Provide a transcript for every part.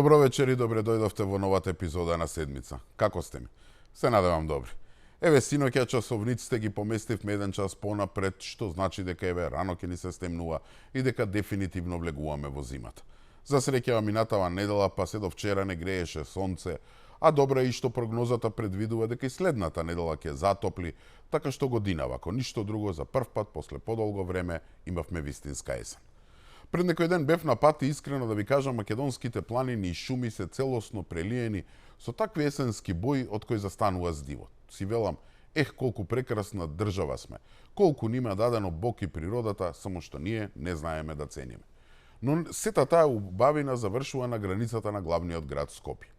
Добро вечер и добре дојдовте во новата епизода на седмица. Како сте ми? Се надевам добри. Еве синоќа часовниците ги поместивме еден час понапред, што значи дека еве рано ќе ни се стемнува и дека дефинитивно влегуваме во зимата. За среќа минатава недела па се до вчера не грееше сонце, а добро е и што прогнозата предвидува дека и следната недела ќе затопли, така што годинава, ако ништо друго, за прв пат после подолго време имавме вистинска есен. Пред некој ден бев на пат и искрено да ви кажам, македонските планини и шуми се целосно прелиени со такви есенски бои од кои застанува здивот. Си велам, колку прекрасна држава сме, колку нима дадено Бог и природата, само што ние не знаеме да цениме. Но сета таа убавина завршува на границата на главниот град Скопје.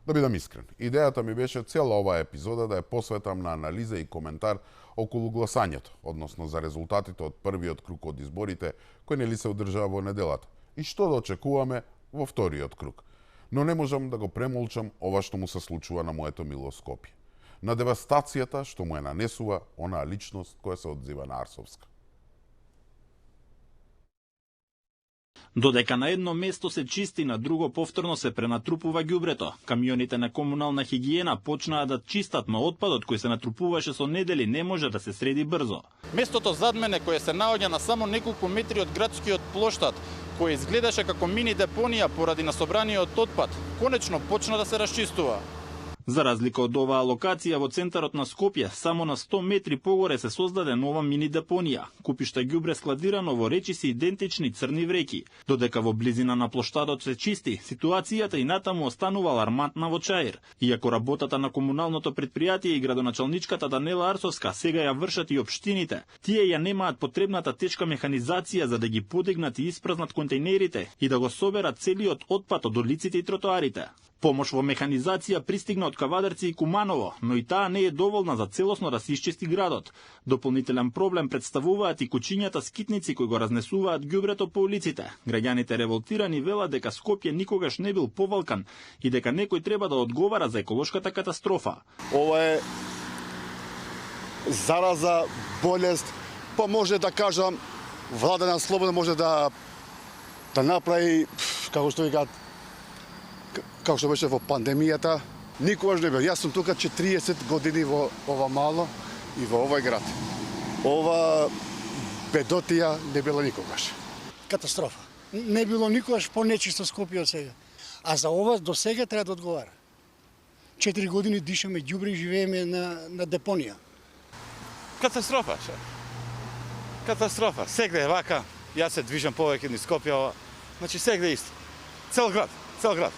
Да бидам искрен, идејата ми беше цела оваа епизода да ја посветам на анализа и коментар околу гласањето, односно за резултатите од првиот круг од изборите, кој нели се одржава во неделата, и што да очекуваме во вториот круг. Но не можам да го премолчам ова што му се случува на моето мило Скопје. На девастацијата што му е нанесува онаа личност која се одзива на Арсовска. Додека на едно место се чисти, на друго повторно се пренатрупува ѓубрето. Камионите на комунална хигиена почнаа да чистат, но отпадот кој се натрупуваше со недели не може да се среди брзо. Местото зад мене, кое се наоѓа на само неколку метри од градскиот плоштад, кој изгледаше како мини депонија поради насобраниот отпад, конечно почна да се расчистува. За разлика од оваа локација во центарот на Скопје, само на 100 метри погоре се создаде нова мини депонија. Купишта ѓубре складирано во речиси идентични црни вреки. Додека во близина на плоштадот се чисти, ситуацијата и натаму останува алармантна во Чаир. Иако работата на комуналното претпријатие и градоначалничката Данела Арсовска сега ја вршат и општините, тие ја немаат потребната тешка механизација за да ги подигнат и испразнат контејнерите и да го соберат целиот отпад од улиците и тротоарите. Помош во механизација пристигна од Кавадарци и Куманово, но и таа не е доволна за целосно да се исчисти градот. Дополнителен проблем представуваат и кучињата скитници кои го разнесуваат ѓубрето по улиците. Граѓаните револтирани велат дека Скопје никогаш не бил повалкан и дека некој треба да одговара за еколошката катастрофа. Ова е зараза, болест, па може да кажам, владена слободно може да направи, како што викаат, како што беше во пандемијата, никогаш не бил. Јас сум тука 40 години во ова мало и во овој град. Ова бедотија не била никогаш. Катастрофа. Не било никогаш понечисто Скопје од сега. А за ова до сега треба да одговара. 4 години дишаме ѓубре и живееме на депонија. Катастрофа, ше. Катастрофа. Сегде е вака. Јас се движам повеќе низ Скопје. Значи сегде исто. Цел град.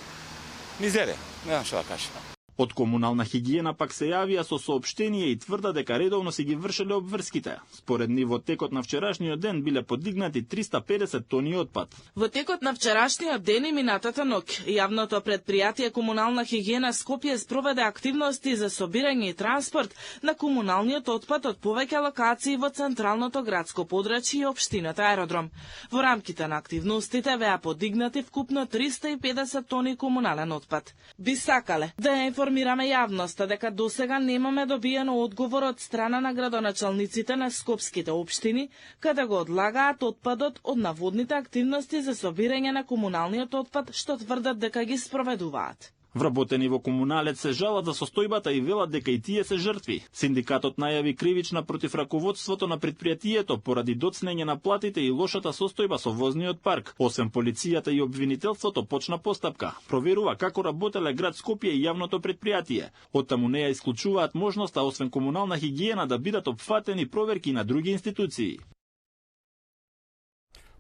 Мизерија, не знам што да кажам. Од комунална хигиена пак се јавија со соопштение и тврда дека редовно се ги вршеле обврските. Според нив во текот на вчерашниот ден биле подигнати 350 тони отпад. Во текот на вчерашниот ден и минатата ноќ, јавното претпријатие Комунална хигиена Скопје спроведе активности за собирање и транспорт на комуналниот отпад од повеќе локации во централното градско подрачје и општината Аеродром. Во рамките на активностите беа подигнати вкупно 350 тони комунален отпад. Би сакале да ја информираме јавноста дека досега немаме добиено одговор од страна на градоначалниците на скопските општини, каде го одлагаат отпадот од наводните активности за собирање на комуналниот отпад, што тврдат дека ги спроведуваат. Вработени во комуналет се жалат за состојбата и велат дека и тие се жртви. Синдикатот најави кривична против раководството на претпријатието поради доцнење на платите и лошата состојба со возниот парк. Освен полицијата и обвинителството почна постапка. Проверува како работеле град Скопје и јавното претпријатие. Оттаму не ја исклучуваат можноста освен комунална хигиена да бидат опфатени проверки на други институции.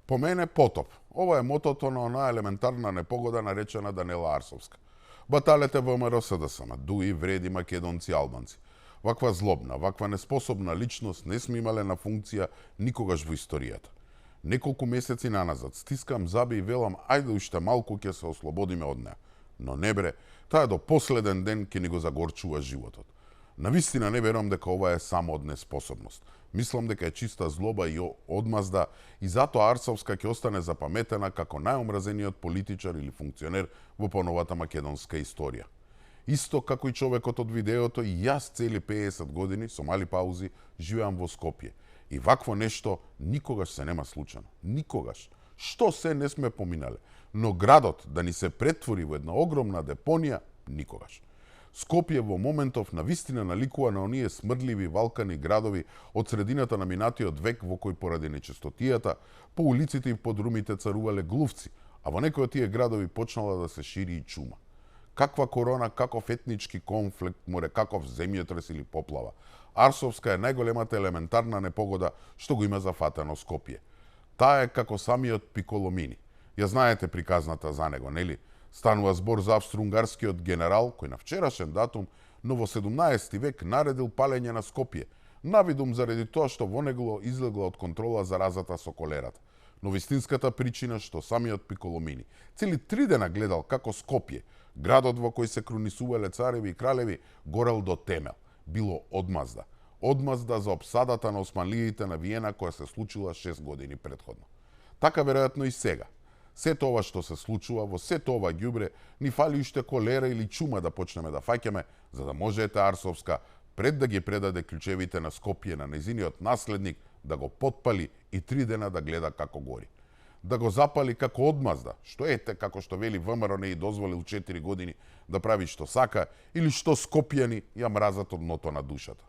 По мене потоп. Ова е мотото на онаа елементарна непогода наречена Данела Арсовска. Баталете ВМРО СДСМ, дуи, вреди, македонци, албанци. Ваква злобна, ваква неспособна личност не сме имале на функција никогаш во историјата. Неколку месеци наназад стискам заби и велам ајде уште малку ќе се ослободиме од неа. Но не бре, таа до последен ден ќе ни го загорчува животот. Навистина не верувам дека ова е само од неспособност. Мислам дека е чиста злоба и одмазда и затоа Арсовска ќе остане запаметена како најомразениот политичар или функционер во поновата македонска историја. Исто како и човекот од видеото, и јас цели 50 години со мали паузи живеам во Скопје. И вакво нешто никогаш се нема случано. Никогаш. Што се не сме поминале. Но градот да ни се претвори во една огромна депонија, никогаш. Скопје во моментов на вистина наликува на оние смрдливи валкани градови од средината на минатиот век во кој поради нечистотијата по улиците и подрумите царувале глувци, а во некои од тие градови почнала да се шири и чума. Каква корона, каков етнички конфликт, море каков земјотрес или поплава. Арсовска е најголемата елементарна непогода што го има зафатено Скопје. Таа е како самиот Пиколомини. Ја знаете приказната за него, нели? Станува збор за австро-унгарскиот генерал кој на вчерашен датум, но во 17 век наредил палење на Скопје, навидум заради тоа што во него излегла од контрола заразата со колерата. Но вистинската причина што самиот Пиколомини цели 3 дена гледал како Скопје, градот во кој се кронисувале цареви и кралеви, горел до темел. Било одмазда. Одмазда за опсадата на османлиите на Виена која се случила 6 години претходно. Така веројатно и сега. Сето ова што се случува, во сето ова ѓубре, ни фали уште колера или чума да почнеме да фаќаме, за да може ете Арсовска, пред да ги предаде клучевите на Скопје на незиниот наследник, да го потпали и 3 дена да гледа како гори. Да го запали како одмазда, што ете, како што вели ВМРО не и дозволил 4 години да прави што сака, или што скопјани ја мразат од дното на душата.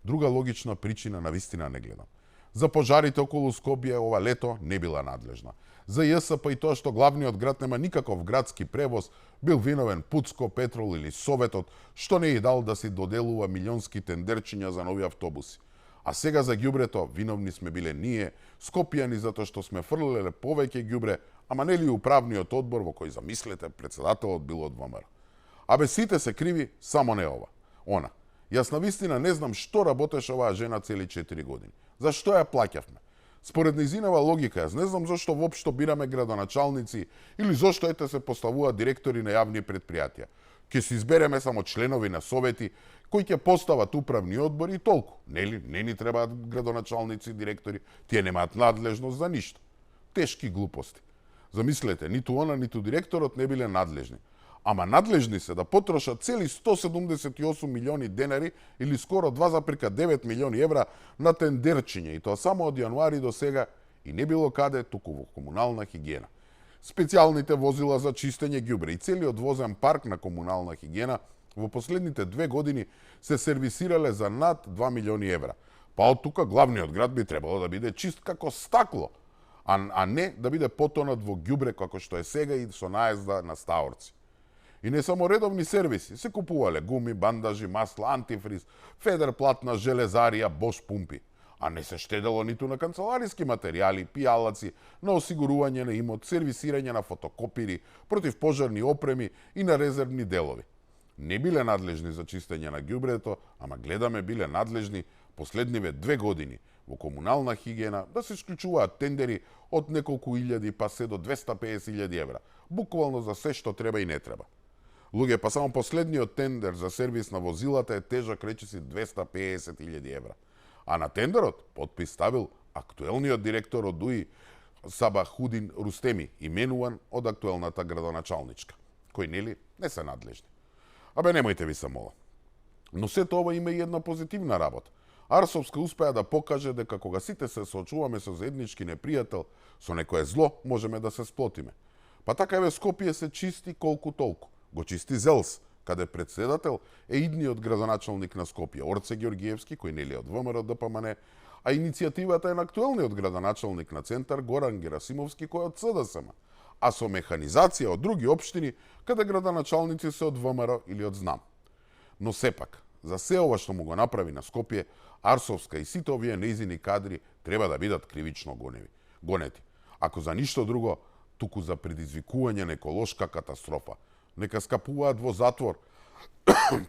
Друга логична причина на вистина не гледам. За пожарите околу Скопје ова лето не била надлежна. За ЈСП и тоа што главниот град нема никаков градски превоз, бил виновен Пуцко, Петрол или Советот, што не и дал да си доделува милионски тендерчиња за нови автобуси. А сега за ѓубрето виновни сме биле ние, скопјани, затоа што сме фрлеле повеќе ѓубре, ама нели управниот одбор во кој замислете председателот бил од ВМРО. Абе сите се криви, само не ова. Она. Јас навистина не знам што работеше оваа жена цели 4 години. Зашто ја плаќавме? Според нејзинава логика, јас не знам зашто воопшто бираме градоначалници или зашто ете се поставуваат директори на јавни предпријатија. Ке се избереме само членови на совети кои ќе постават управни одбори и толку. Нели, не ни требаат градоначалници, директори, тие немаат надлежност за ништо. Тешки глупости. Замислете, ниту она, ниту директорот не биле надлежни. Ама надлежни се да потрошат цели 178 милиони денари или скоро 2,9 милиони евра на тендерчиње, и тоа само од јануари до сега, и не било каде, туку во комунална хигиена. Специјалните возила за чистење ѓубре и целиот возен парк на комунална хигиена во последните 2 години се сервисирале за над 2 милиони евра. Па од тука главниот град би требало да биде чист како стакло, а не да биде потонат во ѓубре како што е сега и со наезда на стаорци. И не само редовни сервиси, се купувале гуми, бандажи, масла, антифриз, федер платна, железарија, Бош пумпи. А не се штедело ниту на канцелариски материјали, пијалаци, на осигурување на имот, сервисирање на фотокопири, противпожарни опреми и на резервни делови. Не биле надлежни за чистење на ѓубрето, ама гледаме биле надлежни последниве 2 години во комунална хигиена да се исклучуваат тендери од неколку илјади па се до 250.000 евра, буквално за се што треба и не треба. Луѓе, па само последниот тендер за сервис на возилата е тежак речиси 250.000 евра. А на тендерот подпис ставил актуелниот директор од ДУИ Сабахудин Рустеми, именуван од актуелната градоначалничка, кои нели не се надлежни. Абе немојте ви се мола. Но сето ова има и една позитивна работа. Арсовска успеа да покаже дека кога сите се соочуваме со заеднички непријател, со некое зло можеме да се сплотиме. Па така еве Скопје се чисти колку толку. Го чисти ЗЕЛС, каде председател е идниот градоначалник на Скопје, Орце Ѓоргиевски, кој нели од ВМРО ДПМН, а иницијативата е на актуелниот градоначалник на Центар Горан Герасимовски, кој од СДСМ, а со механизација од други општини, каде градоначалници се од ВМРО или од ЗНАМ. Но сепак, за се ова што му го направи на Скопје, Арсовска и сите овие нејзини кадри треба да бидат кривично гонети. Ако за ништо друго, туку за предизвикување на еколошка катастрофа. Нека скапуваат во затвор,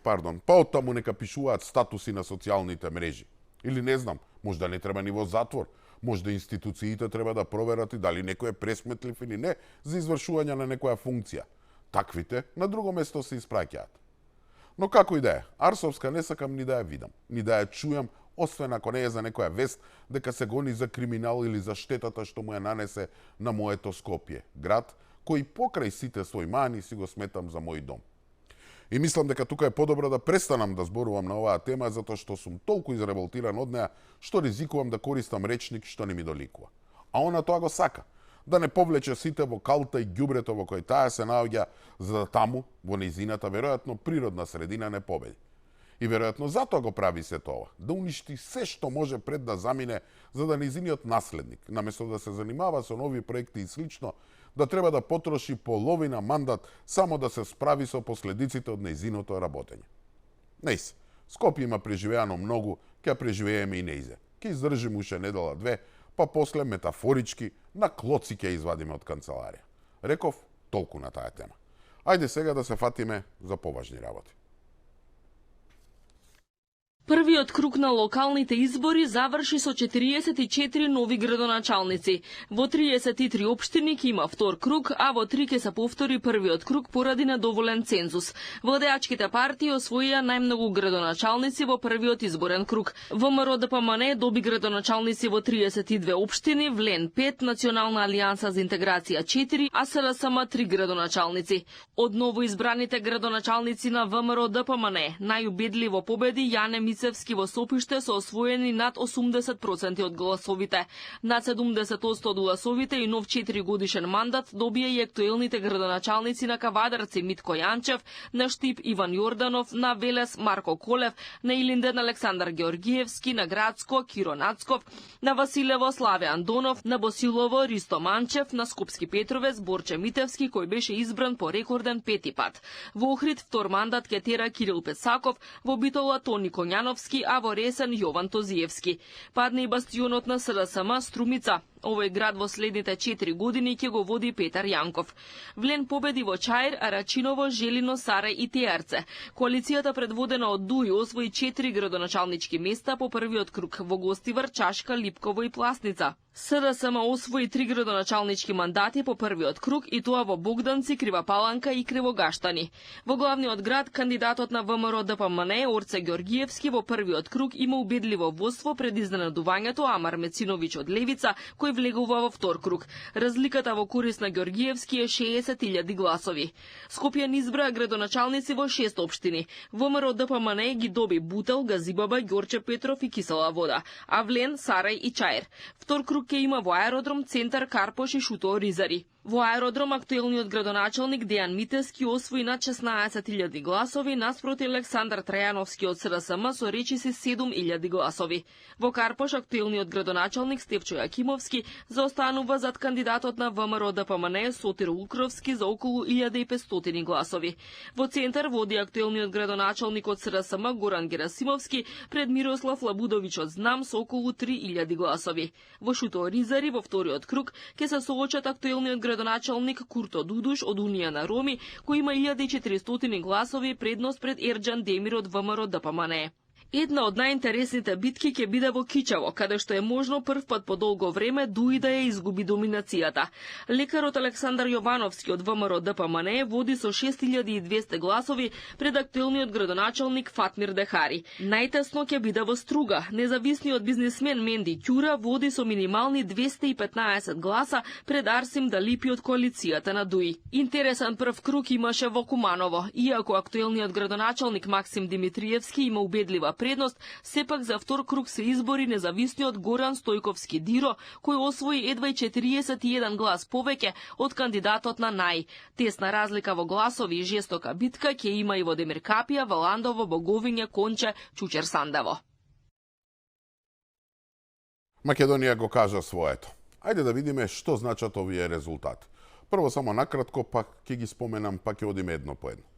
па оттаму нека пишуваат статуси на социјалните мрежи. Или не знам, можда не треба ни во затвор, можда институциите треба да проверат и дали некој е пресметлив или не за извршување на некоја функција. Таквите на друго место се испраќаат. Но како и да е, Арсовска не сакам ни да ја видам, ни да ја чујам, освен ако не е за некоја вест дека се гони за криминал или за штетата што му ја нанесе на моето Скопје, град кој покрај сите своји мани си го сметам за мој дом. И мислам дека тука е подобро да престанам да зборувам на оваа тема, затоа што сум толку изреволтиран од неа, што ризикувам да користам речник што не ми доликува. А она тоа го сака. да не повлече сите во калта и ѓубрето во кој таа се наоѓа, за да таму, во нејзината, веројатно природна средина не победи. И веројатно затоа го прави се тоа, да уништи се што може пред да замине, за да нејзиниот наследник, наместо да се занимава со нови проекти и слично, да треба да потроши половина мандат само да се справи со последиците од нејзиното работење. Нејсе, Скопје има преживеано многу, ќе преживееме и нејзе. Ќе издржиме уште недела две, па после метафорички на клоци ќе извадиме од канцеларија. Реков толку на таа тема. Ајде сега да се фатиме за поважни работи. Првиот круг на локалните избори заврши со 44 нови градоначалници. Во 33 општини ќе има втор круг, а во 3 ќе се повтори првиот круг поради недоволен цензус. Владеачките партии освоија најмногу градоначалници во првиот изборен круг. ВМРО ДПМН доби градоначалници во 32 општини, Влен 5, Национална алијанса за интеграција 4, а СРСМ 3 градоначалници. Од новоизбраните градоначалници на ВМРО ДПМН најубедливо победи Јане Мицевски во Сопиште со освоени над 80% од гласовите. Над 70% од гласовите и нов 4 годишен мандат добија и актуелните градоначалници на Кавадарци Митко Јанчев, на Штип Иван Јорданов, на Велес Марко Колев, на Илинден Александар Георгиевски, на Градско Киро Нацков, на Василево Славе Андонов, на Босилово Ристо Манчев, на Скопски Петровец Борче Митевски кој беше избран по рекорден 5 пат. Во Охрид втор мандат ќе тера Кирил Пецаков, во Битола Тони Коњановски, а во Ресен Јован Тозиевски. Падна и бастионот на СДСМ Струмица. Овој град во следните 4 години ќе го води Петар Јанков. Влен победи во Чаир, Арачиново, Желино, Сарај и Теарце. Коалицијата предводена од ДУИ освои 4 градоначалнички места по првиот круг во Гостивар, Чашка, Липково и Пласница. СДСМ освои 3 градоначалнички мандати по првиот круг и тоа во Богданци, Крива Паланка и Кривогаштани. Во главниот град кандидатот на ВМРО ДПМН Орце Георгиевски во првиот круг има убедливо водство пред изненадувањето Амар Мециновиќ од Левица кој влегува во втор круг. Разликата во корист на Георгиевски е 60.000 гласови. Скопје ни избра градоначалници во 6 општини. ВМРО ДПМН ги доби Бутел, Газибаба, Ѓорче Петров и Кисела Вода, а Влен, Сарај и Чаир. Втор круг ќе има во Аеродром, Центар, Карпош и Шуто Ризари. Во Аеродром актуелниот градоначалник Дејан Митевски освои над 16.000 гласови наспроти Александар Трајановски од СДСМ со речиси 7.000 гласови. Во Карпош актуелниот градоначалник Стефчо Јакимовски заостанува зад кандидатот на ВМРО ДПМН Сотир Укровски за околу 1500 гласови. Во Центар води актуелниот градоначалник од СДСМ Горан Герасимовски пред Мирослав Лабудовиќ од Знам со околу 3000 гласови. Во Шуто Ризари во вториот круг ќе се соочат актуелниот градоначалник Курто Дудуш од Унија на Роми, кој има 1400 гласови предност пред Ерџан Демир од ВМРО ДПМН. Една од најинтересните битки ќе биде во Кичево, каде што е можно прв пат по долго време ДУИ да ја изгуби доминацијата. Лекарот Александар Јовановски од ВМРО ДПМН води со 6200 гласови пред актуелниот градоначалник Фатмир Дехари. Најтесно ќе биде во Струга. Независниот бизнисмен Менди Ќура води со минимални 215 гласа пред Арсим Далипи од коалицијата на ДУИ. Интересен прв круг имаше во Куманово. Иако актуелниот градоначалник Максим Димитриевски има убедлива предност, сепак за втор круг се избори независниот Горан Стојковски Диро, кој освои едва и 41 глас повеќе од кандидатот на НАЙ. Тесна разлика во гласови и жестока битка ќе има и во Демиркапија, Валандово, Боговиње, Конче, Чучер Сандево. Македонија го кажа своето. Ајде да видиме што значат овие резултати. Прво само накратко, па ќе ги споменам, па ќе одиме едно по едно.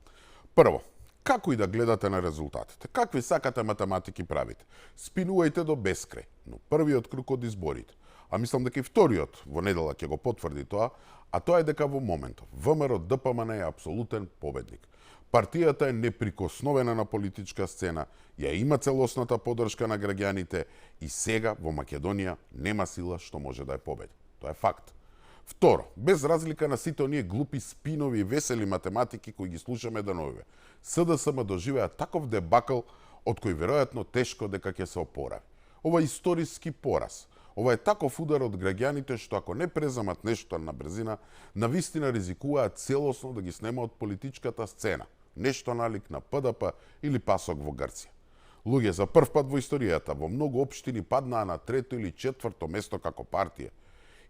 Прво, како и да гледате на резултатите, какви сакате математики правите, спинувајте до бескрај, но првиот круг од изборите, а мислам дека и вториот во недела ќе го потврди тоа, а тоа е дека во моментов ВМРО ДПМН е апсолутен победник. Партијата е неприкосновена на политичка сцена, ја има целосната поддршка на граѓаните и сега во Македонија нема сила што може да ја победи. Тоа е факт. Второ, без разлика на сите оние глупи спинови и весели математики кои ги слушаме деновиве, СДСМ доживеа таков дебакл од кој веројатно тешко дека ќе се опорави. Ова е историски пораз. Ова е таков удар од граѓаните што ако не преземат нешто на брзина, навистина ризикуваат целосно да ги снема од политичката сцена, нешто налик на ПДП или Пасок во Грција. Луѓе за прв пат во историјата во многу општини паднаа на трето или четврто место како партија.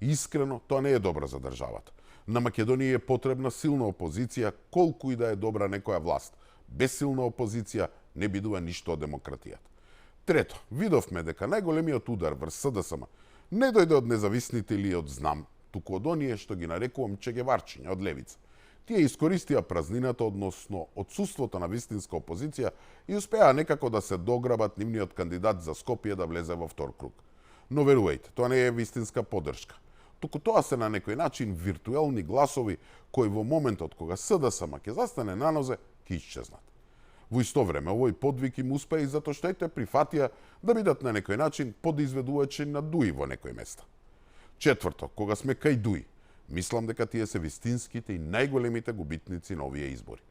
Искрено, тоа не е добра за државата. На Македонија е потребна силна опозиција, колку и да е добра некоја власт. Без силна опозиција не бидува ништо од демократијата. Трето, видовме дека најголемиот удар врз СДСМ не дојде од независните или од ЗНАМ, туку од оние што ги нарекувам чегеварчиња од левица. Тие искористија празнината, односно отсуството на вистинска опозиција и успеа некако да се дограбат нивниот кандидат за Скопје да влезе во втор круг. Но верувајте, тоа не е вистинска поддршка. Туку тоа се на некој начин виртуелни гласови кои во моментот кога СДСМ ќе застане на нозе, ќе исчезнат. Во исто време, овој подвиг им успеа и затоа што ете прифатија да бидат на некој начин подизведувачи на Дуи во некој места. Четврто, кога сме кај Дуи, мислам дека тие се вистинските и најголемите губитници на овие избори.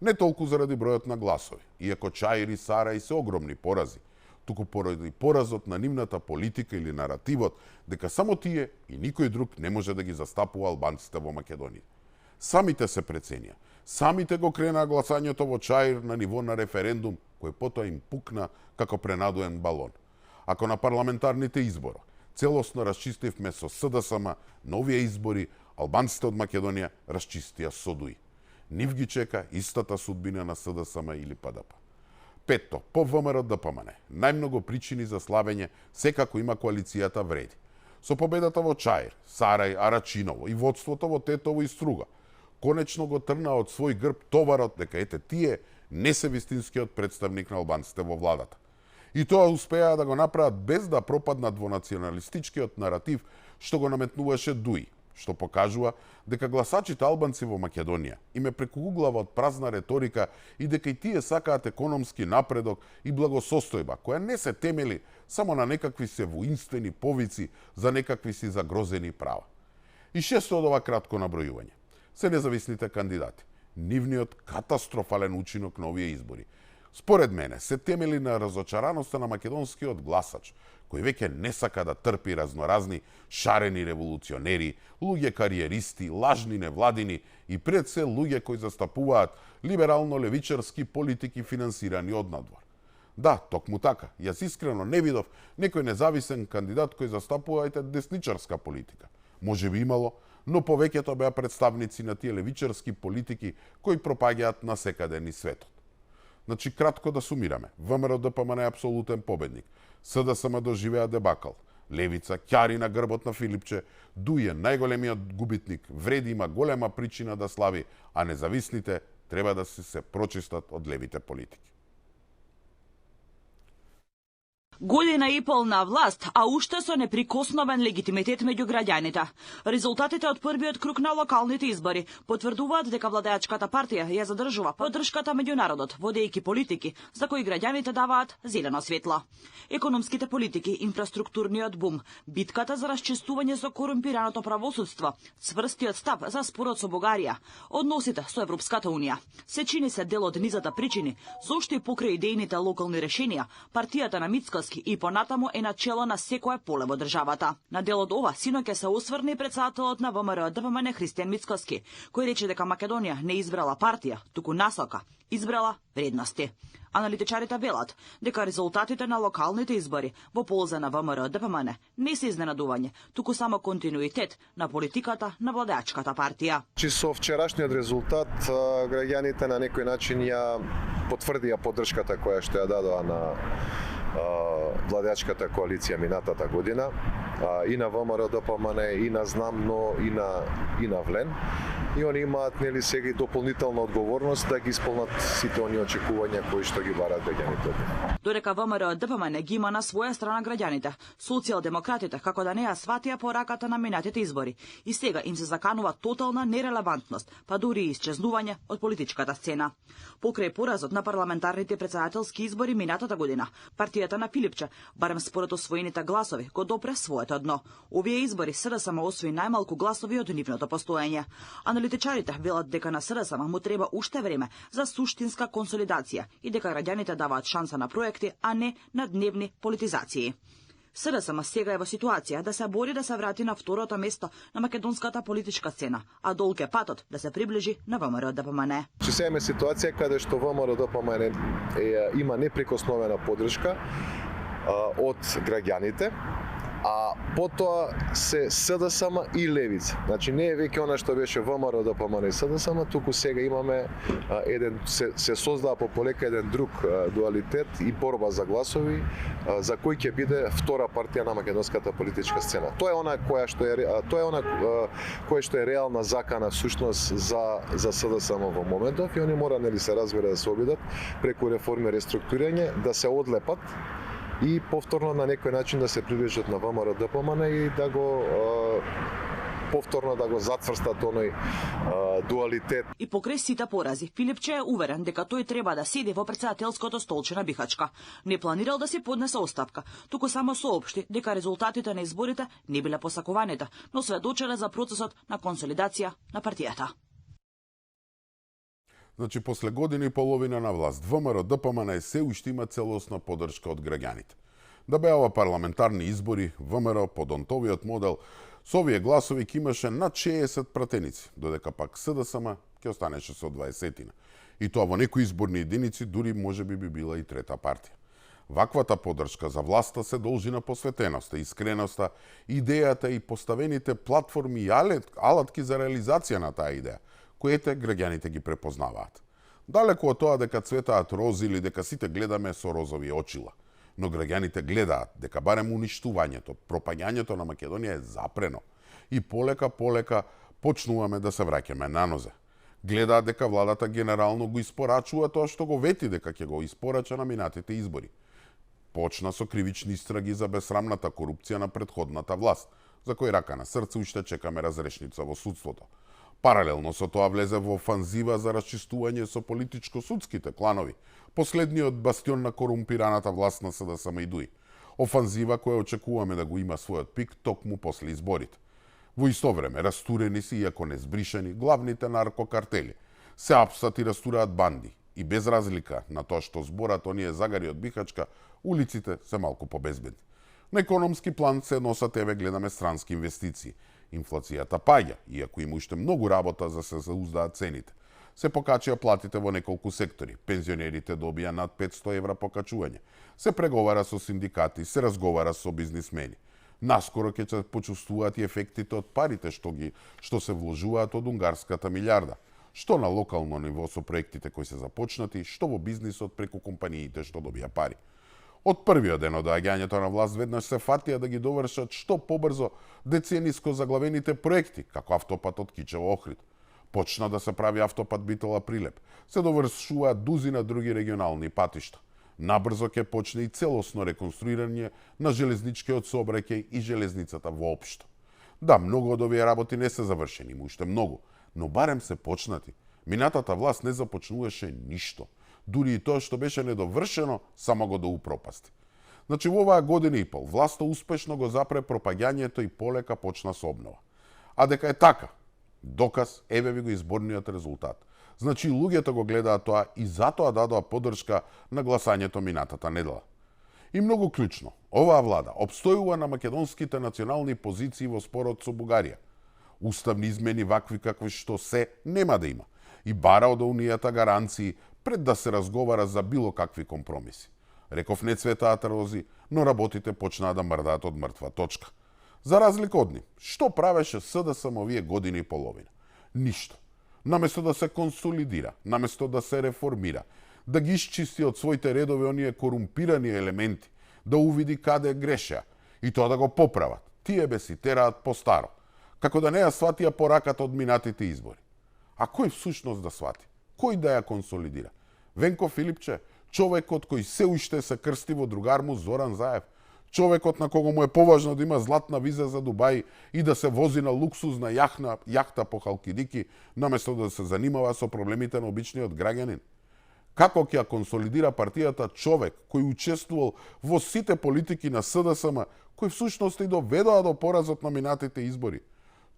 Не толку заради бројот на гласови, иако Чаир и Сарај се огромни порази, туку поради поразот на нивната политика или наративот дека само тие и никој друг не може да ги застапува албанците во Македонија. Самите се преценија, самите го кренаа гласањето во Чаир на ниво на референдум, кој потоа им пукна како пренадуен балон. Ако на парламентарните избори целосно расчистивме со СДСМ, на овие избори албанците од Македонија расчистија со Дуи. Нив ги чека истата судбина на СДСМ или ПДП. Петто, по ВМРО ДПМН, најмногу причини за славење секако има коалицијата вреди. Со победата во Чаир, Сарај, Арачиново и водството во Тетово и Струга, конечно го трна од свој грб товарот дека ете тие не се вистинскиот представник на албанците во владата. И тоа успеа да го направат без да пропаднат во националистичкиот наратив што го наметнуваше Дуи, што покажува дека гласачите албанци во Македонија им е прекуглава од празна реторика и дека и тие сакаат економски напредок и благосостојба, која не се темели само на некакви се воинствени повици за некакви си загрозени права. И шесто од ова кратко набројување се независните кандидати. Нивниот катастрофален учинок на овие избори, според мене, се темели на разочараноста на македонскиот гласач, кој веќе не сака да трпи разноразни шарени револуционери, луѓе кариеристи, лажни невладини и пред се луѓе кои застапуваат либерално-левичарски политики финансирани од надвор. Да, токму така, јас искрено не видов некој независен кандидат кој застапува десничарска политика. Може би имало, но повеќето беа представници на тие левичарски политики кои пропаѓаат на секаде низ светот. Значи, кратко да сумираме. ВМРО ДПМН е апсолутен победник. СДСМ доживеа дебакал. Левица ќари на грбот на Филипче, Дуи е најголемиот губитник, вреди има голема причина да слави, а независните треба да се прочистат од левите политики. Година и пол на власт, а уште со неприкосновен легитимитет меѓу граѓаните. Резултатите од првиот круг на локалните избори потврдуваат дека владеачката партија ја задржува поддршката меѓу народот, водејќи политики за кои граѓаните даваат зелено светло. Економските политики, инфраструктурниот бум, битката за расчистување со корумпираното правосудство, цврстиот став за спорот со Бугарија, односите со Европската унија. Се чини се дел од низата причини, зошто и покрај идејните локални решенија, партијата на Мицкоски и понатаму е начело на секое поле во државата. На дел од ова синоќа се осврне председателот на ВМРО ДПМН Христијан Мицкоски, кој рече дека Македонија не избрала партија, туку насока, избрала вредности. Аналитичарите велат дека резултатите на локалните избори во полза на ВМРО ДПМН не се изненадување, туку само континуитет на политиката на владеачката партија. Со вчерашниот резултат граѓаните на некој начин ја потврдија поддршката која што ја дадоа на владеачката коалиција минатата година, и на ВМРО ДПМН, и на ЗНАМ, но и на ВЛЕН. И они имаат нели сега и дополнителна одговорност да ги исполнат сите оние очекувања кои што ги бараат граѓаните. Додека ВМРО ДПМН ги има на своја страна граѓаните, социјалдемократите како да не ја сватија пораката на минатите избори и сега им се заканува тотална нерелевантност, па дури и исчезнување од политичката сцена. Покрај поразот на парламентарните претседателски избори минатата година, партијата на Филипче, барем според освоените гласови, го допре своето дно. Овие избори СДСМ освои најмалку гласови од нивното постоење. Аналитичарите велат дека на СДСМ му треба уште време за суштинска консолидација и дека граѓаните даваат шанса на проекти, а не на дневни политизации. СДСМ сега е во ситуација да се бори да се врати на второто место на македонската политичка сцена, а долг е патот да се приближи на ВМРО ДПМН. Се имаме ситуација каде што ВМРО ДПМН има неприкосновена поддршка од граѓаните а потоа се СДСМ и левица. Значи не е веќе она што беше ВМРО, ДПМН и СДСМ, туку сега имаме се создава полека еден друг дуалитет и борба за гласови за кој ќе биде втора партија на македонската политичка сцена. Тоа е она која што е реална закана всушност за СДСМ во моментов и они мора нели се разбира да се обидат преку реформи, реструктурирање, да се одлепат и повторно на некој начин да се приближат на ВМРО ДПМН и да го повторно да го затврстат оној дуалитет. И покрај сите порази, Филипче е уверен дека тој треба да седи во претседателското столче на Бихачка. Не планирал да си поднесе оставка, туку само соопшти дека резултатите на изборите не биле посакуваните, но сведочеле за процесот на консолидација на партијата. Значи, после година и половина на власт, ВМРО ДПМН се уште има целосна поддршка од граѓаните. Да беа ова парламентарни избори, ВМРО по Донтовиот модел, со овие гласови ќе имаше над 60 пратеници, додека пак СДСМ ќе останеше со 20-тина. И тоа во некои изборни единици дури можеби би била и трета партија. Ваквата поддршка за власта се должи на посветеноста, искреноста, идејата и поставените платформи и алатки за реализација на таа идеја, коите граѓаните ги препознаваат. Далеку од тоа дека цветаат рози или дека сите гледаме со розови очила, но граѓаните гледаат дека барем уништувањето, пропаѓањето на Македонија е запрено и полека почнуваме да се враќаме на нозе. Гледаат дека владата генерално го испорачува тоа што го вети дека ќе го испорача на минатите избори. Почна со кривични истраги за безсрамната корупција на претходната власт, за кој рака на срце уште чекаме разрешница во судството. Паралелно со тоа влезе во офанзива за расчистување со политичко-судските кланови, последниот бастион на корумпираната власт на СДСМ и ДУИ. Офанзива која очекуваме да го има својот пик токму после изборите. Во исто време, растурени си, иако не збришени, главните наркокартели. Се апсат и растураат банди. И без разлика на тоа што зборат оние загари од Бихачка, улиците се малку побезбедни. На економски план се носат еве гледаме странски инвестиции. Инфлацијата паѓа, иако има уште многу работа за се зауздаат цените. Се покачија платите во неколку сектори. Пензионерите добија над 500 евра покачување. Се преговара со синдикати, се разговара со бизнисмени. Наскоро ќе се почувствуваат и ефектите од парите што се вложуваат од унгарската милиарда. Што на локално ниво со проектите кои се започнати, што во бизнисот преку компаниите што добија пари. Од првиот ден од доаѓањето на власт веднаш се фатија да ги довршат што побрзо децениско заглавените проекти, како автопатот Кичево-Охрид. Почна да се прави автопат Битола-Прилеп. Се довршуваат дузина други регионални патишта. Набрзо ќе почне и целосно реконструирање на железничкиот сообраќај и железницата воопшто. Да, многу од овие работи не се завршени, има уште многу, но барем се почнати. Минатата власт не започнуваше ништо. Дури и тоа што беше недовршено, само го доупропасти. Значи, во оваа година и пол, власта успешно го запре пропаѓањето и полека почна со обнова. А дека е така, доказ еве ви го изборниот резултат. Значи, луѓето го гледаат тоа и затоа дадоа поддршка на гласањето минатата недела. И многу клучно, оваа влада обстојува на македонските национални позиции во спорот со Бугарија. Уставни измени вакви какви што се нема да има и бара од унијата гаранции пред да се разговара за било какви компромиси. Реков не цветаат рози, но работите почнаа да мрдаат од мртва точка. За разлика од нив, што правеше СДСМ овие години и половина? Ништо. Наместо да се консолидира, наместо да се реформира, да ги исчисти од своите редови оние корумпирани елементи, да увиди каде грешеа и тоа да го поправат. Тие бе си тераат по старо, како да не ја сватија пораката од минатите избори. А кој всушност да свати? Кој да ја консолидира? Венко Филипче, човекот кој се уште се крсти во другар му Зоран Заев, човекот на кого му е поважно да има златна виза за Дубај и да се вози на луксузна јахта по Халкидики, наместо да се занимава со проблемите на обичниот граѓанин. Како ќе ја консолидира партијата човек кој учествувал во сите политики на СДСМ, кој всушност и доведоа до поразот на минатите избори?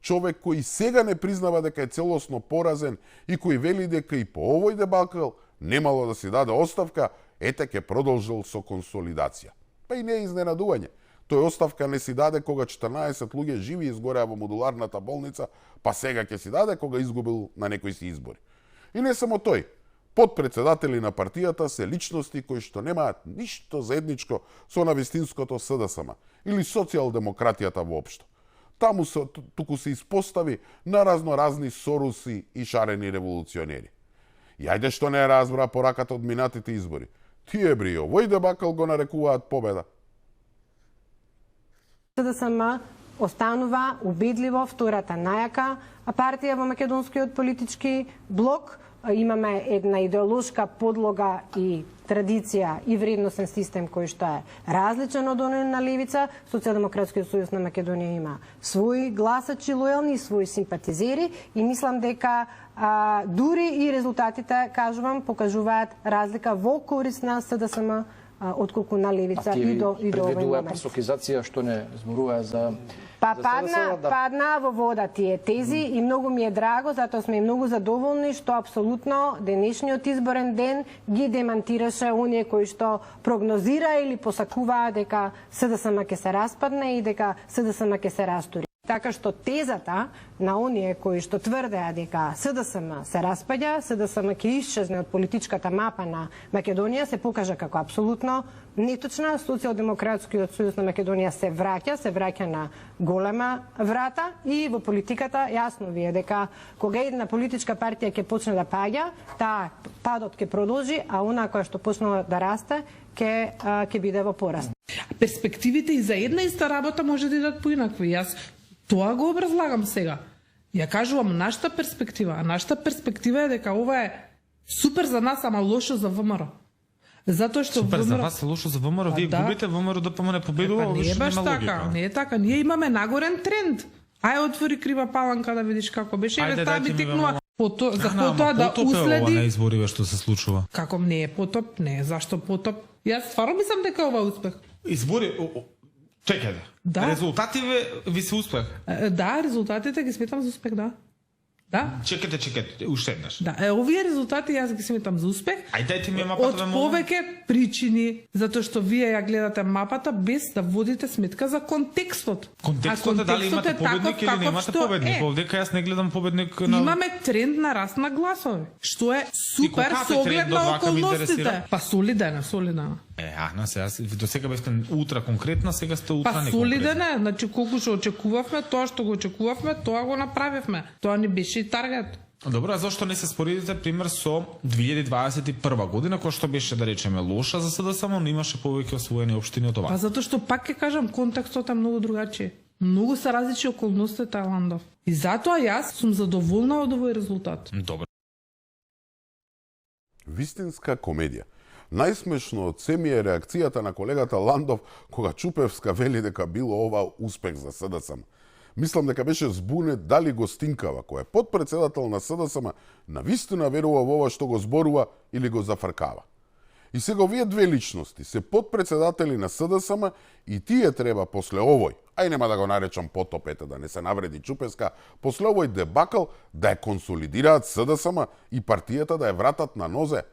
Човек кој сега не признава дека е целосно поразен и кој вели дека и по овој дебакл немало да си даде оставка, ете ќе продолжил со консолидација. Па и не е изненадување. Тој оставка не си даде кога 14 луѓе живи изгореа во модуларната болница, па сега ќе си даде кога изгубил на некои си избори. И не само тој. Подпредседатели на партијата се личности кои што немаат ништо заедничко со навистинското СДСМ или социјалдемократијата воопшто. Таму туку се испостави на разноразни соруси и шарени револуционери. И ајде што не разбра пораката од минатите избори. Тие бри овој дебакал го нарекуваат победа. СДСМ останува убедливо втората најака партија во македонскиот политички блок. Имаме една идеолошка подлога и традиција и вредносен систем кој што е различен од оној на левица. Социјалдемократскиот сојуз на Македонија има своји гласачи лојални, своји симпатизери и мислам дека дури и резултатите, кажувам, покажуваат разлика во корист на СДСМ отколку на левица и до овој момент. Пасокизација што не зборува за Падна во вода тие тези и многу ми е драго, затоа сме и многу задоволни што апсолутно денешниот изборен ден ги демантираше оние кои што прогнозира или посакуваа дека СДСМ ќе се распадне и дека СДСМ ќе се растури. Така што тезата на оние кои што тврдеа дека СДСМ се распаѓа, СДСМ ќе исчезне од политичката мапа на Македонија, се покажа како апсолутно неточна. Социјалдемократскиот сојуз на Македонија се враќа на голема врата и во политиката јасно ви е дека кога една политичка партија ќе почне да паѓа, таа падот ќе продолжи, а она која што почнала да расте ќе биде во пораст. Перспективите и за една иста работа може да идат поинакви. Јас тоа го образлагам сега. Ја кажувам нашата перспектива, а нашата перспектива е дека ова е супер за нас, ама лошо за ВМРО. Затоа што супер за вас е лошо за ВМРО, вие губите, ВМРО ДПМН победува, не е баш така, не е така. Ние имаме нагорен тренд. Ај отвори крива паланка да видиш како беше. Еве таа би тикнува за потоа да уследи. На избориве што се случува. Како не е потоп? Не, зашто потоп? Јас стварно мислам дека ова е успех. Избори чекајте. Да. Резултативе ви се успех? Да, резултатите ги сметам за успех, да. Да. Чекайте, уште еднаш. Да, овие резултати јас ги сметам за успех. Ај дајте ми мапата да можам. Од повеќе причини, затоа што вие ја гледате мапата без да водите сметка за контекстот. Контекстот е дали имате победник или немате победник. Овдека јас не гледам победник на... Имаме тренд на раст на гласови, што е супер со оглед на околностите. Па солиден. Сега до сега бевте утра конкретна, сега сте утра неконкретна. Па солиден, значи колку што очекувавме, тоа што го очекувавме, тоа го направивме. Тоа не беше и таргет. Добро, а зашто не се споредите пример со 2021 година, која што беше, да речеме, лоша за СДСМ, но имаше повеќе освоени општини од ова? Па затоа што пак ќе кажам, контекстот е многу другачи. Многу се различни околностите, Ландов. И затоа јас сум задоволна од овој резултат. Добро. Вистинска комедија. Најсмешно од се ми е реакцијата на колегата Ландов кога Чупевска вели дека било ова успех за СДСМ. Мислам дека беше збунет дали Гостинкава, која е подпредседател на СДСМ, навистина верува во ова што го зборува или го зафркава. И сега овие две личности се подпредседатели на СДСМ и тие треба после овој, ај нема да го наречам потопете да не се навреди Чупевска, после овој дебакал да ја консолидираат СДСМ и партијата да ја вратат на нозе.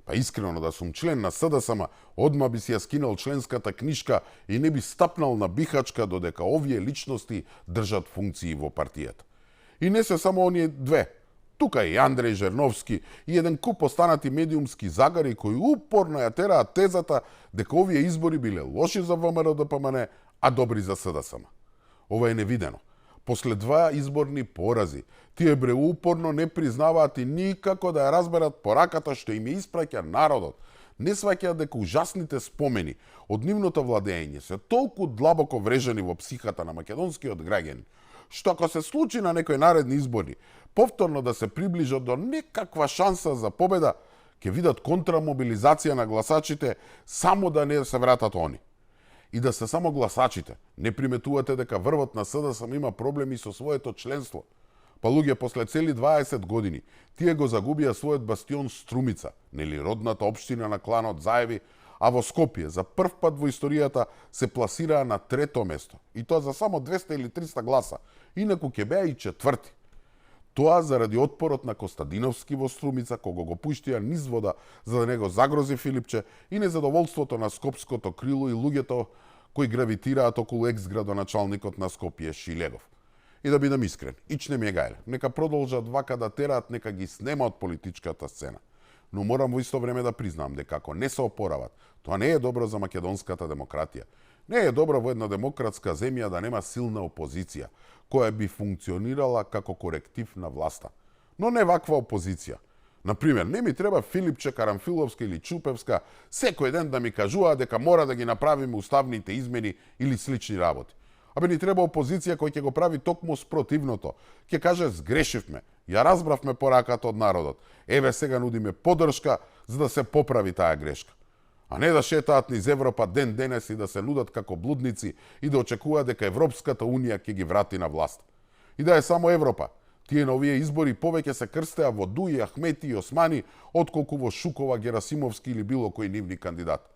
Па искрено да сум член на СДСМ, одма би си ја скинал членската книжка и не би стапнал на бихачка додека овие личности држат функции во партијата. И не се само оние две. Тука и Андреј Жерновски и еден куп останати медиумски загари кои упорно ја тераат тезата дека овие избори биле лоши за ВМРО ДПМН, а добри за СДСМ. Ова е невидено. После два изборни порази, тие упорно не признаваат и никако да ја разберат пораката што им ја испраќа народот. Не сваќаат дека ужасните спомени од нивното владење се толку длабоко врежани во психата на македонскиот граѓанин, што ако се случи на некои наредни избори, повторно да се приближат до некаква шанса за победа, ќе видат контрамобилизација на гласачите само да не се вратат они. И да се само гласачите, не приметувате дека врвот на СДСМ има проблеми со своето членство. Па луѓе, после цели 20 години, тие го загубија својот бастион Струмица, нели родната општина на кланот Заеви, а во Скопје за прв пат во историјата се пласираа на трето место. И тоа за само 200 или 300 гласа, инаку ќе беа и четврти. Тоа заради отпорот на Костадиновски во Струмица, кога го пуштија низ вода за да не го загрози Филипче, и незадоволството на скопското крило и луѓето кои гравитираат околу екс-градоначалникот на Скопје Шилегов. И да бидам искрен, ич не ми е гајле. Нека продолжат вака да тераат, нека ги снема од политичката сцена. но морам во исто време да признам дека ако не се опорават, тоа не е добро за македонската демократија. Не е добро во една демократска земја да нема силна опозиција, која би функционирала како коректив на власта. Но не ваква опозиција. Например, не ми треба Филипче, Карамфиловска или Чупевска секој ден да ми кажува дека мора да ги направиме уставните измени или слични работи. Абе ни треба опозиција која ќе го прави токму спротивното. Ќе каже сгрешивме, ја разбравме пораката од народот. Еве сега нудиме поддршка за да се поправи таа грешка. А не да шетаат низ Европа ден денес и да се нудат како блудници и да очекуваат дека Европската унија ќе ги врати на власт. И да е само Европа. Тие на овие избори повеќе се крстеа во Дуи, Ахмети и Османи, отколку во Шукова, Герасимовски или било кој нивни кандидат.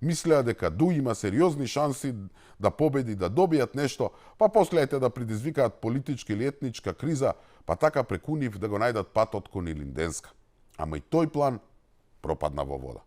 Мислеа дека Дуи има сериозни шанси да победи, да добијат нешто, па после да предизвикаат политичка или етничка криза, па така преку нив да го најдат патот кон Илинденска. Ама и тој план пропадна во вода.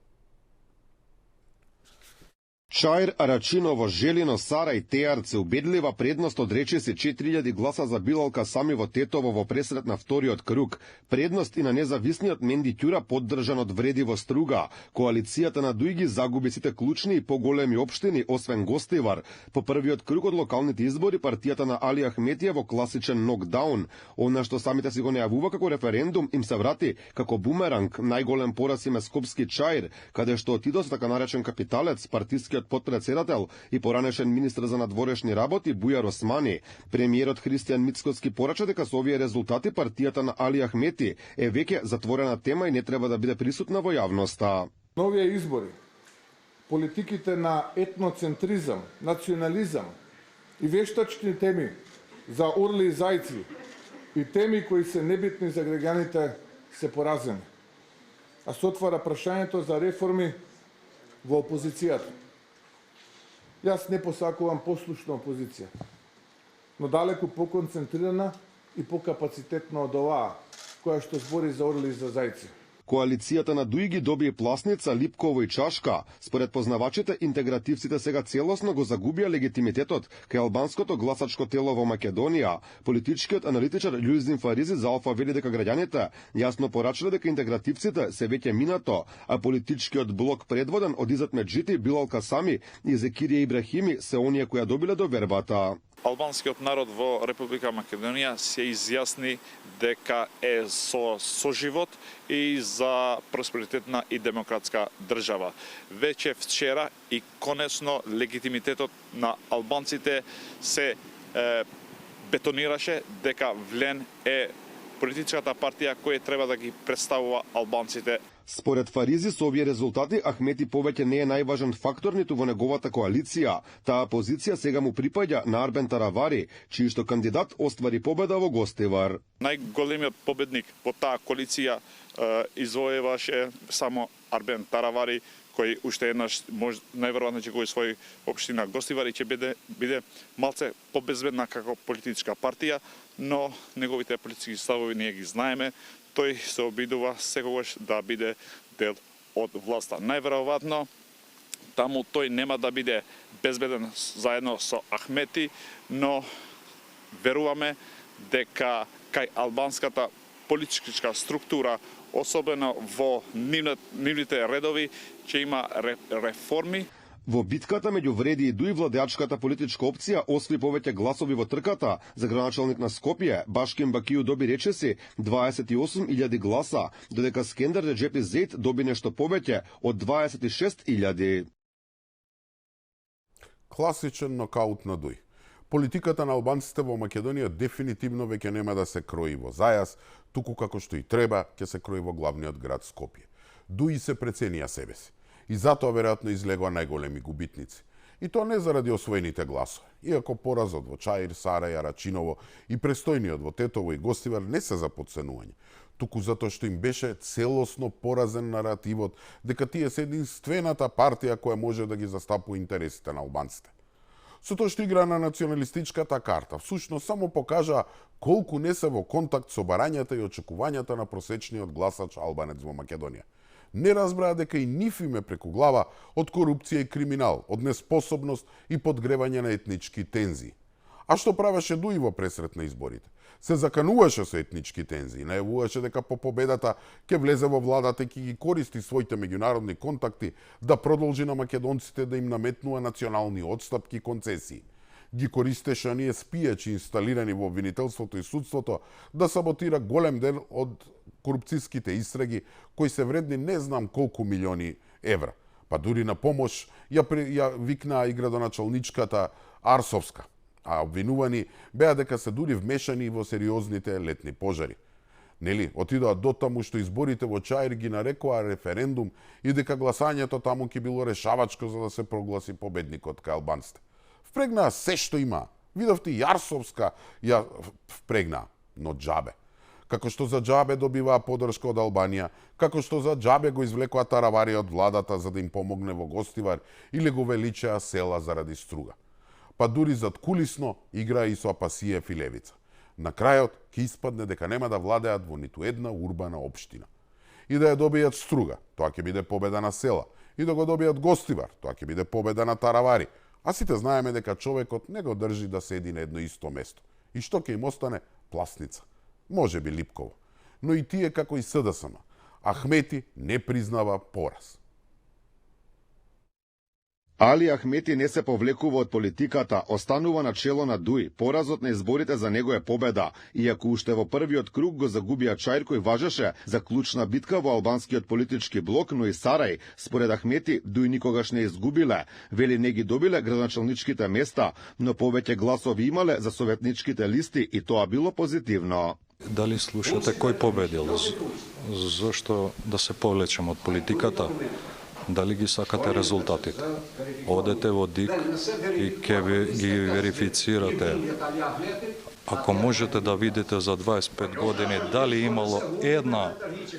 Чаир, Арачиново, Желино, Сара и Теарце убедлива предност од речиси 4000 гласа за Билал Касами во Тетово во пресрет на вториот круг. Предност и на независниот Менди Ќура поддржан од Вреди во Струга. Коалицијата на Дујги загуби сите клучни и поголеми општини, освен Гостивар. По првиот круг од локалните избори партијата на Али Ахметија во класичен нокдаун. Она што самите си го најавува како референдум им се врати како бумеранг. Најголем пораз им е Скопски Чаир, каде што отидо со така наречен капиталец, партискиот подпредседател и поранешен министр за надворешни работи Бујар Османи. Премиерот Христијан Мицкоски порача дека со овие резултати партијата на Али Ахмети е веќе затворена тема и не треба да биде присутна во јавноста. Новија избори, политиките на етноцентризам, национализам и вештачни теми за орли и зајци и теми кои се небитни за граѓаните се поразени. А се отвара прашањето за реформи во опозицијата. Јас не посакувам послушна опозиција, но далеку поконцентрирана и покапацитетна од оваа, која што збори за орли и за зајци. Коалицијата на Дујги доби Пласница, Липково и Чашка. Според познавачите, интегративците сега целосно го загубија легитимитетот кај албанското гласачко тело во Македонија. Политичкиот аналитичар Љујзин Фаризи за Алфа вели дека граѓаните јасно порачале дека интегративците се веќе минато, а политичкиот блок предводен од Изет Меджити, Билал Касами и Зекирија Ибрахими се оние кои добиле довербата. Албанскиот народ во Република Македонија се изјасни дека е со соживот и за просперитетна и демократска држава. Веќе вчера и конечно легитимитетот на албанците се бетонираше дека ВЛЕН е политичката партија која треба да ги представува албанците. Според Фаризи, со овие резултати Ахмети повеќе не е најважен фактор ниту во неговата коалиција. Таа позиција сега му припаѓа на Арбен Таравари, чиј што кандидат оствари победа во Гостивар. Најголемиот победник во таа коалиција извоеваше само Арбен Таравари, кој уште еднаш најверојатно ќе го освои општина Гостивар и ќе биде малце побезбедна како политичка партија, но неговите политички ставови ние ги знаеме. Тој се обидува секогаш да биде дел од власта. Најверојатно, таму тој нема да биде безбеден заедно со Ахмети, но веруваме дека кај албанската политичка структура, особено во нивните редови, ќе има реформи. Во битката меѓу Вреди и Дуи владеачката политичка опција освои повеќе гласови во трката. За градоначалник на Скопје, Башким Бакију доби речиси 28.000 гласа, додека Скендер Реджепи Зейт доби нешто повеќе од 26.000. Класичен нокаут на Дуи. Политиката на албанците во Македонија дефинитивно веќе нема да се крои во зајас, туку како што и треба, ќе се крои во главниот град Скопје. Дуи се преценија себе си. И затоа веројатно излегоа најголеми губитници. И тоа не заради освоените гласови. Иако поразот во Чаир, Сара и Арачиново и престојниот во Тетово и Гостивар не се за подценување, туку затоа што им беше целосно поразен наративот дека тие се единствената партија која може да ги застапува интересите на албанците. Со тоа што игра на националистичката карта, всушност само покажа колку не се во контакт со барањата и очекувањата на просечниот гласач албанец во Македонија. Не разбраа дека и нив име преку глава од корупција и криминал, од неспособност и подгревање на етнички тензии. А што правеше Дуи во пресрет на изборите? Се закануваше со етнички тензии, најавуваше дека по победата ќе влезе во владата и ќе ги користи своите меѓународни контакти да продолжи на македонците да им наметнува национални отстапки и концесии. Ги користеше оние спијачи инсталирани во обвинителството и судството да саботира голем дел од корупцијските истраги кои се вредни не знам колку милиони евра. Па дури на помош ја викнаа и градоначалничката Арсовска, а обвинувани беа дека се дури вмешани во сериозните летни пожари. Нели, отидоа до таму што изборите во Чаир ги нарекоа референдум и дека гласањето таму ќе било решавачко за да се прогласи победникот кај албанците. Впрегнаа се што има. Видовте и Арсовска ја впрегнаа, но џабе. Како што за џабе добиваа подршка од Албанија, како што за џабе го извлекоа Таравари од владата за да им помогне во Гостивар или го величаа села заради струга. Па дури зад кулисно играа и со Апасиев и Левица. На крајот ќе испадне дека нема да владеат во ниту една урбана општина. И да ја добијат струга, тоа ќе биде победа на села. И да го добијат Гостивар, тоа ќе биде победа на Таравари. А сите знаеме дека човекот не го држи да седи на едно исто место. И што ќе им остане? Пласница. Може би Липково. Но и тие како и СДСМ. Ахмети не признава пораз. Али Ахмети не се повлекува од политиката, останува на чело на Дуи. Поразот на изборите за него е победа, иако уште во првиот круг го загубија Чаир кој важеше за клучна битка во албанскиот политички блок, но и Сарај, според Ахмети, Дуи никогаш не изгубиле. Вели не ги добиле градоначалничките места, но повеќе гласови имале за советничките листи и тоа било позитивно. Дали слушате кој победил? Зошто да се повлечем од политиката? Дали ги сакате резултатите? Одете во ДИК и ќе ги верифицирате. Ако можете да видите за 25 години дали имало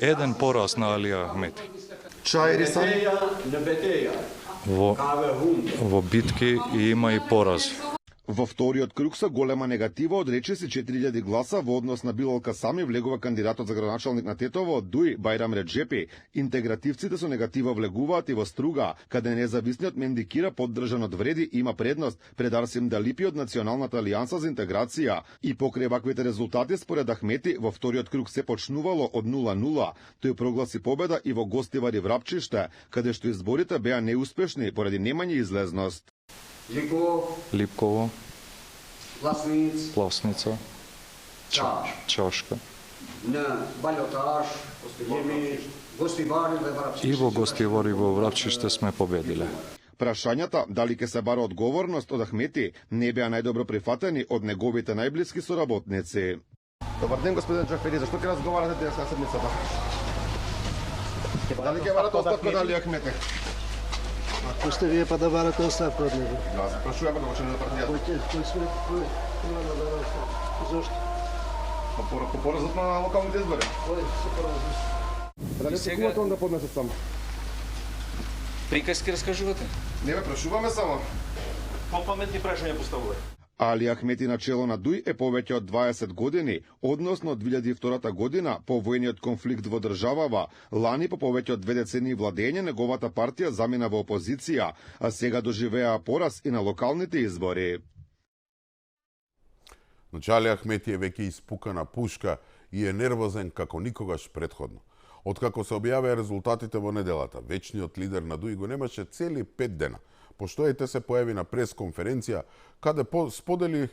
еден пораз на Али Ахмети. Во битки има и порази. Во вториот круг со голема негатива од речиси 4000 гласа во однос на Билалка Сами влегува кандидатот за градоначалник на Тетово од Дуи Бајрам Реджепи. Интегративците со негатива влегуваат и во Струга, каде независниот Менди Кира поддржан од Вреди има предност пред Арсим Далипи од Националната алијанса за интеграција. И покрај ваквите резултати според Ахмети во вториот круг се почнувало од 0-0. Тој прогласи победа и во Гостивар и Врапчиште, каде што изборите беа неуспешни поради немање излезност. Липково, Пласница, Чашка. И во Гостивар и во Врапчиште сме победиле. Прашањата дали ќе се бара одговорност од Ахмети не беа најдобро прифатени од неговите најблиски соработници. Добар ден, господин Џафери, зашто ќе разговарате денеска седмицата? Дали ќе барате оставка од Али Ахмети? Ако сте вие па да барате оставка од него. Да, се прашуваме да го член на партијата. Кој сме зошто? По поразот на локалните избори. Кој се поразот? Дали се кувате онда под месец само? Приказки раскажувате? Не ме прашуваме само. По-паметни прашања поставувате. Али Ахмети на чело на Дуи е повеќе од 20 години, односно од 2002 година по војниот конфликт во државава. Лани по повеќе од 2 децении владење неговата партија замина во опозиција, а сега доживеа пораз и на локалните избори. Значи Али Ахмети е веќе испукана пушка и е нервозен како никогаш предходно. Откако се објавија резултатите во неделата, вечниот лидер на Дуи го немаше цели 5 дена. Поштоете се појави на пресконференција, каде сподели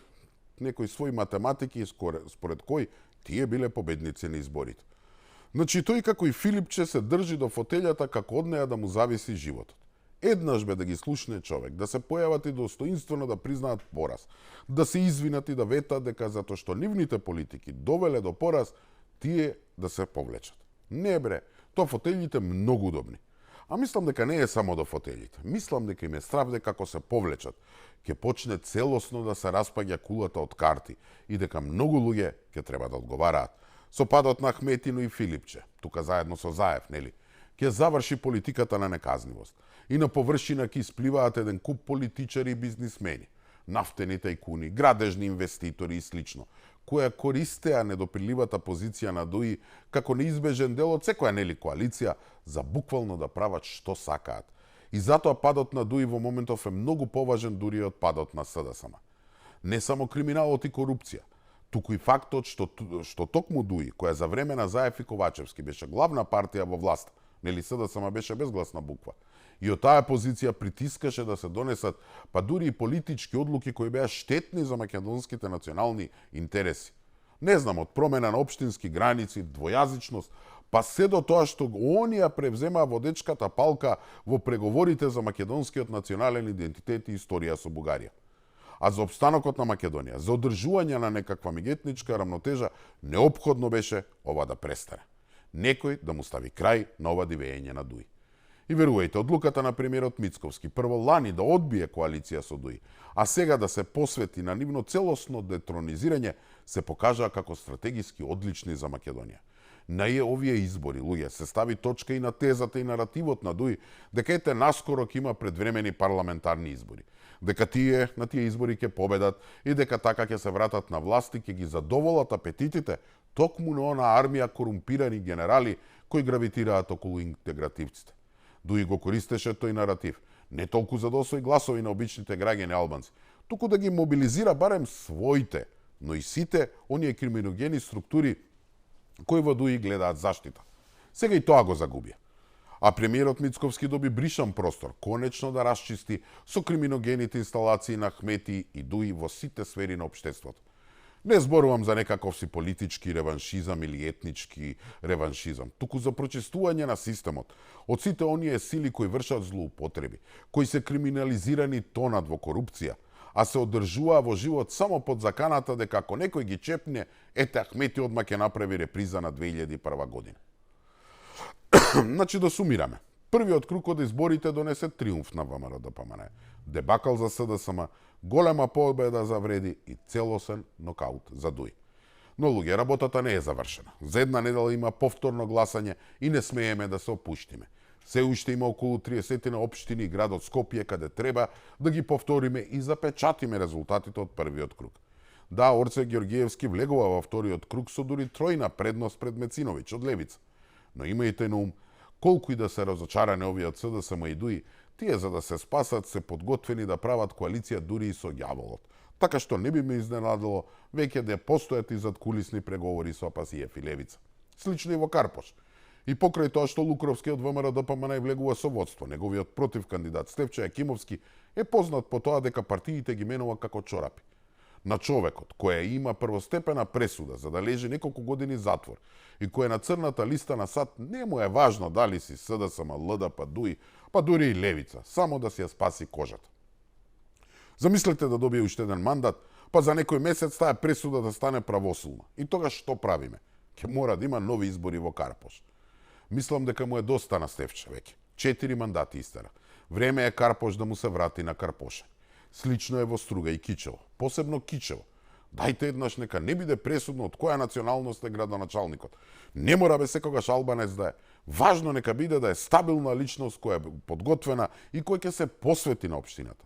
некои своји математики според кој тие биле победници на изборите. Значи тој како и Филипче се држи до фотелјата како од неја да му зависи животот. Еднаш бе да ги слушне човек, да се појават и достоинствено да признаат пораз, да се извинат и да ветат дека затоа што нивните политики довеле до пораз, тие да се повлечат. Не бре, тоа фотелите многу удобни. А мислам дека не е само до фотелите. Мислам дека им е страв дека ако се повлечат, ќе почне целосно да се распаѓа кулата од карти и дека многу луѓе ќе треба да одговараат. Со падот на Ахметино и Филипче, тука заедно со Заев, нели, ќе заврши политиката на неказнивост. И на површина ќе испливаат еден куп политичари и бизнисмени, нафтени тајкуни, градежни инвеститори и слично, која користеа недопирливата позиција на Дуи како неизбежен дел од секоја нели коалиција за буквално да прават што сакаат. И затоа падот на Дуи во моментов е многу поважен дури од падот на СДСМ. Не само криминалот и корупција, туку и фактот што токму ДУИ, која за време на Заев и Ковачевски беше главна партија во власт, нели СДСМ беше безгласна буква, и од таа позиција притискаше да се донесат па дури и политички одлуки кои беа штетни за македонските национални интереси. Не знам, од промена на општински граници, двојазичност, па се до тоа што онија превземаа водечката палка во преговорите за македонскиот национален идентитет и историја со Бугарија. А за опстанокот на Македонија, за одржување на некаква меѓуетничка рамнотежа, неопходно беше ова да престане. Некој да му стави крај на ова дивење на ДУИ. И верувајте, одлуката на премиерот Мицковски прво лани да одбие коалиција со ДУИ, а сега да се посвети на нивно целосно детронизирање, се покажаа како стратегиски одлични за Македонија. На овие избори, луѓе, се стави точка и на тезата и наративот на ДУИ дека ете наскоро ќе има предвремени парламентарни избори, дека тие на тие избори ќе победат и дека така ќе се вратат на власт и ќе ги задоволат апетитите токму на она армија корумпирани генерали кои гравитираат околу интегративците. ДУИ го користеше тој наратив, не толку за да освои гласови на обичните граѓани албанци, туку да ги мобилизира барем своите, но и сите оние криминогени структури кои во ДУИ гледаат заштита. Сега и тоа го загубија. А премиерот Мицковски доби бришан простор, конечно да расчисти со криминогените инсталации на Ахмети и ДУИ во сите сфери на општеството. Не зборувам за некаков си политички реваншизам или етнички реваншизам, туку за прочистување на системот од сите оние сили кои вршат злоупотреби, кои се криминализирани тонат во корупција, а се одржуваа во живот само под заканата дека ако некој ги чепне, ете Ахмети одма ќе направи реприза на 2001 година. Значи да сумираме. Првиот круг од изборите донесе триумф на ВМРО-ДПМН, дебакал за СДСМ, голема победа за Вреди и целосен нокаут за ДУИ. Но луѓе, работата не е завршена. За една недела има повторно гласање и не смееме да се опуштиме. Се уште има околу 30 на општини и градот Скопје каде треба да ги повториме и запечатиме резултатите од првиот круг. Да, Орце Георгиевски влегува во вториот круг со дури тројна предност пред Мециновиќ од Левица. Но имајте на ум, колку и да се разочарани овие од СДСМ и ДУИ, тие за да се спасат се подготвени да прават коалиција дури и со ѓаволот. Така што не би ме изненадило веќе да постојат и задкулисни преговори со Апасиев и Левица. Слично и во Карпош. И покрај тоа што Лукровски од ВМРО-ДПМН влегува со водство, неговиот против кандидат Стефче Јакимовски е познат по тоа дека партиите ги менува како чорапи. На човекот кој има првостепена пресуда за да лежи неколку години затвор и кој е на црната листа на САД, не му е важно дали си СДСМ, ЛДП, ДУИ, па дури и Левица, само да си ја спаси кожата. Замислете да добие уште еден мандат, па за некој месец таа пресуда да стане правосилна. И тогаш што правиме? Ќе мора да има нови избори во Карпош. Мислам дека му е доста на Стефче веќе. 4 мандати истера. Време е Карпош да му се врати на Карпоше. Слично е во Струга и Кичево, посебно Кичево. Дајте еднаш нека не биде пресудно од која националност е градоначалникот. Не мора бе секогаш албанец да е. Важно нека биде да е стабилна личност која е подготвена и кој ќе се посвети на општината.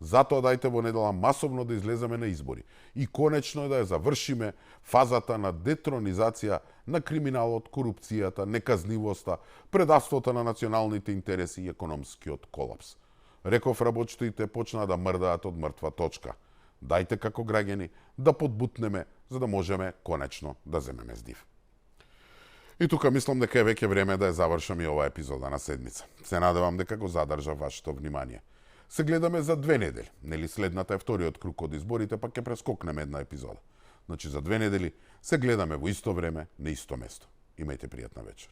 Затоа дајте во недела масовно да излеземе на избори и конечно да ја завршиме фазата на детронизација на криминалот, корупцијата, неказнивоста, предавството на националните интереси и економскиот колапс. Реков, работите почнаа да мрдаат од мртва точка. Дајте како граѓани да подбутнеме за да можеме конечно да земеме здив. И тука мислам дека е веќе време да ја завршам и ова епизода на седмица. Се надевам дека го задржа вашето внимание. Се гледаме за 2 недели. Нели следната е вториот круг од изборите, па ќе прескокнеме една епизода. Значи за 2 недели се гледаме во исто време на исто место. Имајте пријатна вечер.